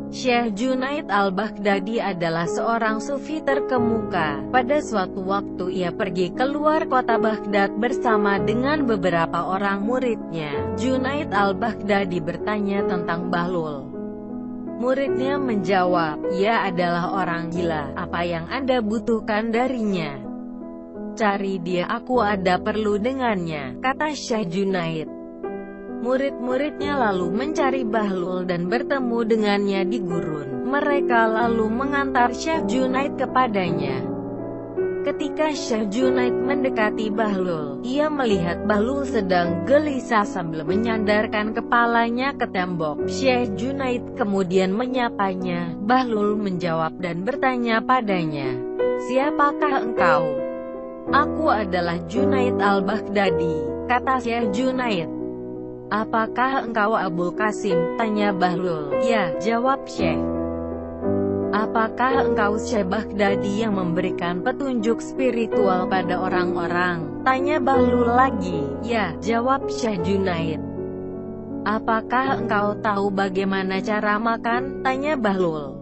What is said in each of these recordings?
Syekh Junaid al-Baghdadi adalah seorang sufi terkemuka. Pada suatu waktu ia pergi keluar kota Baghdad bersama dengan beberapa orang muridnya. Junaid al-Baghdadi bertanya tentang Bahlul. Muridnya menjawab, "Ia adalah orang gila. Apa yang Anda butuhkan darinya? Cari dia, aku ada perlu dengannya," kata Syekh Junaid. Murid-muridnya lalu mencari Bahlul dan bertemu dengannya di gurun. Mereka lalu mengantar Syekh Junaid kepadanya. Ketika Syekh Junaid mendekati Bahlul, ia melihat Bahlul sedang gelisah sambil menyandarkan kepalanya ke tembok. Syekh Junaid kemudian menyapanya. Bahlul menjawab dan bertanya padanya, "Siapakah engkau?" "Aku adalah Junaid al-Baghdadi," kata Syekh Junaid. "Apakah engkau Abul Qasim?" tanya Bahlul. "Ya," jawab Syekh. "Apakah engkau Syekh Baghdadi yang memberikan petunjuk spiritual pada orang-orang?" tanya Bahlul lagi. "Ya," jawab Syekh Junaid. "Apakah engkau tahu bagaimana cara makan?" tanya Bahlul.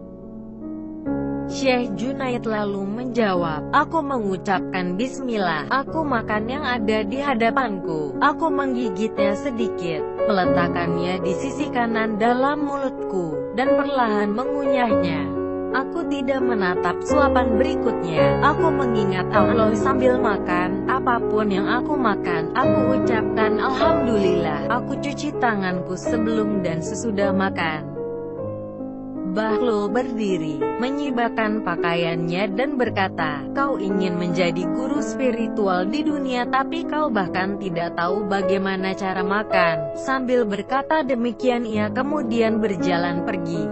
Syekh Junaid lalu menjawab, "Aku mengucapkan bismillah, aku makan yang ada di hadapanku, aku menggigitnya sedikit, meletakkannya di sisi kanan dalam mulutku, dan perlahan mengunyahnya. Aku tidak menatap suapan berikutnya, aku mengingat Allah sambil makan. Apapun yang aku makan, aku ucapkan Alhamdulillah. Aku cuci tanganku sebelum dan sesudah makan." Bahlul berdiri, menyibakkan pakaiannya dan berkata, "Kau ingin menjadi guru spiritual di dunia tapi kau bahkan tidak tahu bagaimana cara makan." Sambil berkata demikian ia kemudian berjalan pergi.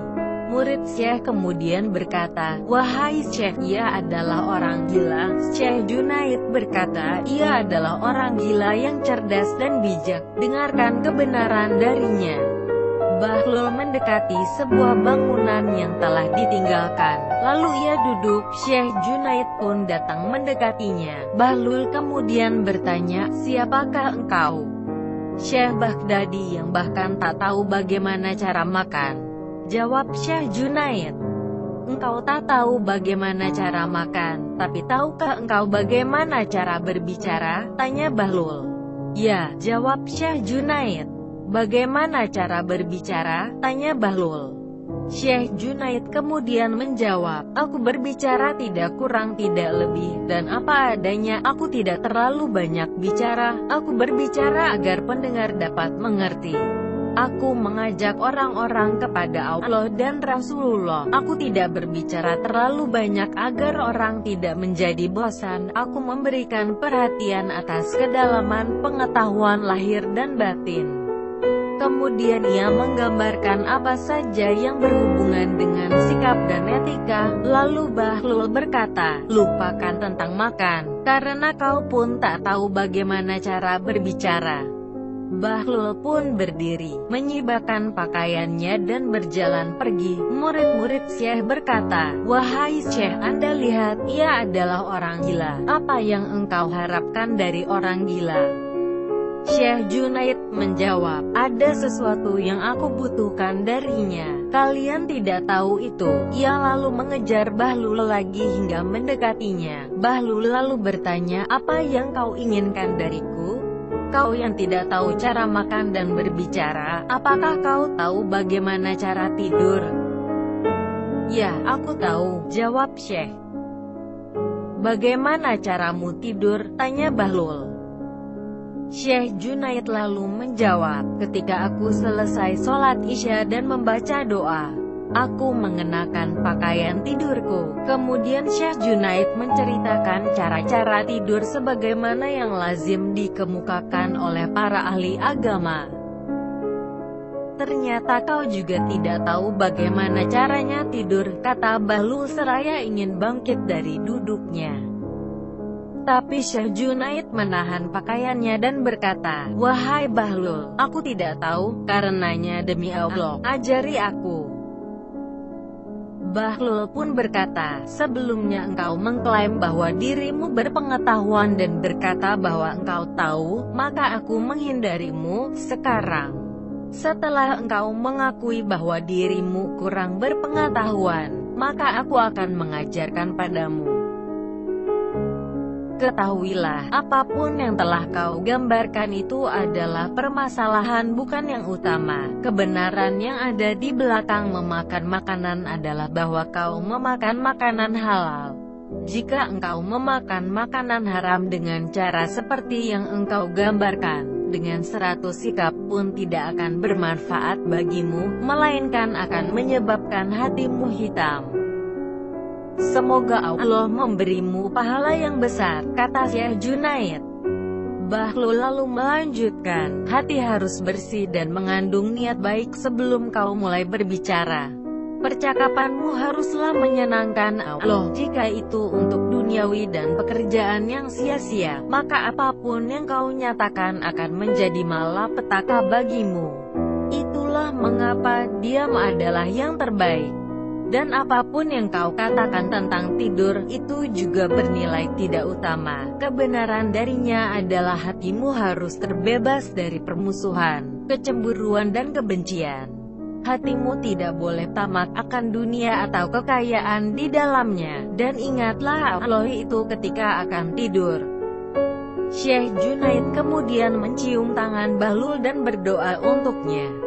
Murid Syekh kemudian berkata, "Wahai Syekh, ia adalah orang gila." Syekh Junaid berkata, "Ia adalah orang gila yang cerdas dan bijak. Dengarkan kebenaran darinya." Bahlul mendekati sebuah bangunan yang telah ditinggalkan. Lalu ia duduk. Syekh Junaid pun datang mendekatinya. Bahlul kemudian bertanya, "Siapakah engkau?" "Syekh Baghdadi yang bahkan tak tahu bagaimana cara makan," jawab Syekh Junaid. "Engkau tak tahu bagaimana cara makan, tapi tahukah engkau bagaimana cara berbicara?" tanya Bahlul. "Ya," jawab Syekh Junaid. "Bagaimana cara berbicara?" tanya Bahlul. Syekh Junaid kemudian menjawab, "Aku berbicara tidak kurang tidak lebih, dan apa adanya, aku tidak terlalu banyak bicara, aku berbicara agar pendengar dapat mengerti. Aku mengajak orang-orang kepada Allah dan Rasulullah. Aku tidak berbicara terlalu banyak agar orang tidak menjadi bosan. Aku memberikan perhatian atas kedalaman pengetahuan lahir dan batin." Kemudian ia menggambarkan apa saja yang berhubungan dengan sikap dan etika. Lalu Bahlul berkata, "Lupakan tentang makan, karena kau pun tak tahu bagaimana cara berbicara." Bahlul pun berdiri, menyibakkan pakaiannya dan berjalan pergi. Murid-murid Syekh berkata, "Wahai Syekh, Anda lihat, ia adalah orang gila. Apa yang engkau harapkan dari orang gila?" Syekh Junaid menjawab, "Ada sesuatu yang aku butuhkan darinya. Kalian tidak tahu itu." Ia lalu mengejar Bahlul lagi hingga mendekatinya. Bahlul lalu bertanya, "Apa yang kau inginkan dariku? Kau yang tidak tahu cara makan dan berbicara, apakah kau tahu bagaimana cara tidur?" "Ya, aku tahu," jawab Syekh. "Bagaimana caramu tidur?" tanya Bahlul. Syekh Junaid lalu menjawab, "Ketika aku selesai sholat Isya dan membaca doa, aku mengenakan pakaian tidurku." Kemudian Syekh Junaid menceritakan cara-cara tidur sebagaimana yang lazim dikemukakan oleh para ahli agama. "Ternyata kau juga tidak tahu bagaimana caranya tidur," kata Bahlul seraya ingin bangkit dari duduknya. Tapi Syekh Junaid menahan pakaiannya dan berkata, "Wahai Bahlul, aku tidak tahu, karenanya demi Allah, ajari aku." Bahlul pun berkata, "Sebelumnya engkau mengklaim bahwa dirimu berpengetahuan dan berkata bahwa engkau tahu, maka aku menghindarimu. Sekarang, Setelah engkau mengakui bahwa dirimu kurang berpengetahuan, maka aku akan mengajarkan padamu. Ketahuilah, apapun yang telah kau gambarkan itu adalah permasalahan bukan yang utama. Kebenaran yang ada di belakang memakan makanan adalah bahwa kau memakan makanan halal. Jika engkau memakan makanan haram dengan cara seperti yang engkau gambarkan, dengan 100 sikap pun tidak akan bermanfaat bagimu, melainkan akan menyebabkan hatimu hitam. Semoga Allah memberimu pahala yang besar, kata Syekh Junaid. Bahlul lalu melanjutkan, hati harus bersih dan mengandung niat baik sebelum kau mulai berbicara. Percakapanmu haruslah menyenangkan Allah. Jika itu untuk duniawi dan pekerjaan yang sia-sia, maka apapun yang kau nyatakan akan menjadi malapetaka bagimu. Itulah mengapa diam adalah yang terbaik. Dan apapun yang kau katakan tentang tidur, itu juga bernilai tidak utama. Kebenaran darinya adalah hatimu harus terbebas dari permusuhan, kecemburuan dan kebencian. Hatimu tidak boleh tamak akan dunia atau kekayaan di dalamnya, dan ingatlah Allah itu ketika akan tidur. Syekh Junaid kemudian mencium tangan Bahlul dan berdoa untuknya.